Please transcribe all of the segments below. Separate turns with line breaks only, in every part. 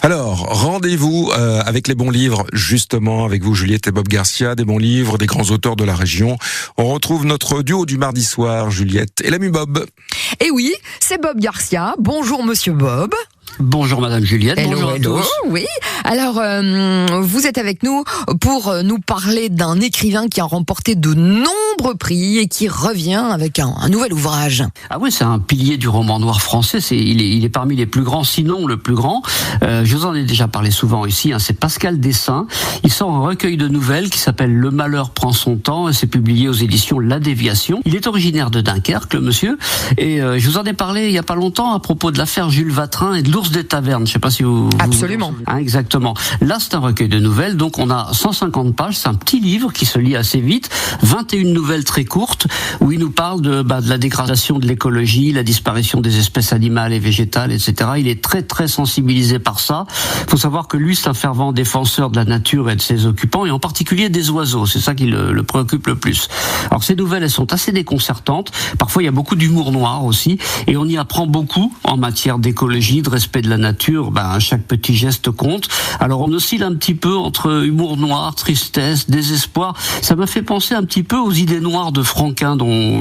Alors, rendez-vous avec les bons livres, justement, avec vous Juliette et Bob Garcia, des bons livres, des grands auteurs de la région. On retrouve notre duo du mardi soir, Juliette et l'ami Bob.
Et oui, c'est Bob Garcia. Bonjour Monsieur Bob.
Bonjour Madame Juliette,
Hello,
bonjour à
hello.
tous.
Oui, alors vous êtes avec nous pour nous parler d'un écrivain qui a remporté de nombreux prix et qui revient avec un nouvel ouvrage.
Ah oui, c'est un pilier du roman noir français, il est parmi les plus grands, sinon le plus grand. Je vous en ai déjà parlé souvent ici, c'est Pascal Dessin. Il sort un recueil de nouvelles qui s'appelle Le Malheur prend son temps et c'est publié aux éditions La Déviation. Il est originaire de Dunkerque, le monsieur, et je vous en ai parlé il y a pas longtemps à propos de l'affaire Jules Vatrin et de l'ours des tavernes. Je sais pas si vous...
Absolument.
Exactement. Là, c'est un recueil de nouvelles, donc on a 150 pages, c'est un petit livre qui se lit assez vite, 21 nouvelles très courtes, où il nous parle de la dégradation de l'écologie, la disparition des espèces animales et végétales, etc. Il est très très sensibilisé par ça. Il faut savoir que lui, c'est un fervent défenseur de la nature et de ses occupants, et en particulier des oiseaux. C'est ça qui le préoccupe le plus. Alors ces nouvelles, elles sont assez déconcertantes. Parfois, il y a beaucoup d'humour noir aussi, et on y apprend beaucoup en matière d'écologie, de respect de la nature. Chaque petit geste compte. Alors on oscille un petit peu entre humour noir, tristesse, désespoir. Ça m'a fait penser un petit peu aux idées noires de Franquin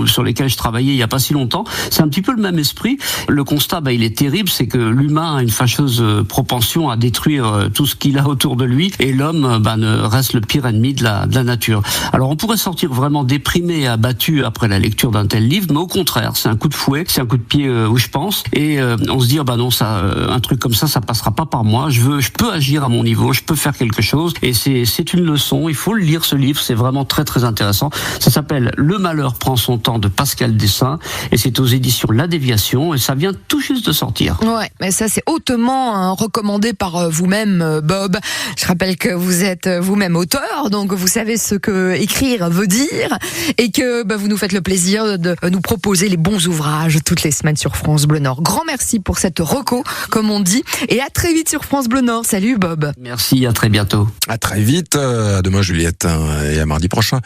sur lesquelles je travaillais il y a pas si longtemps. C'est un petit peu le même esprit. Le constat, il est terrible, c'est que l'humain a une fâcheuse propension à détruire tout ce qu'il a autour de lui, et l'homme ne reste le pire ennemi de la nature. Alors on pourrait sortir vraiment déprimé et abattu après la lecture d'un tel livre, mais au contraire, c'est un coup de fouet, c'est un coup de pied où je pense, et on se dit non, ça, un truc comme ça passera pas par moi. Je peux agir à mon niveau, je peux faire quelque chose, et c'est une leçon. Il faut le lire, ce livre, c'est vraiment très très intéressant. Ça s'appelle Le Malheur prend son temps de Pascal Dessin, et c'est aux éditions La Déviation, et ça vient tout juste de sortir.
Ouais, mais ça c'est hautement recommandé par vous-même, Bob. Je rappelle que vous êtes vous-même auteur, donc vous savez ce que écrire veut dire, et que vous nous faites le plaisir de nous proposer les bons ouvrages toutes les semaines sur France Bleu Nord. Grand merci pour cette reco, comme on dit, et à très vite sur France Bleu Nord. Salut Bob.
Merci, à très bientôt.
À très vite, à demain Juliette, et à mardi prochain.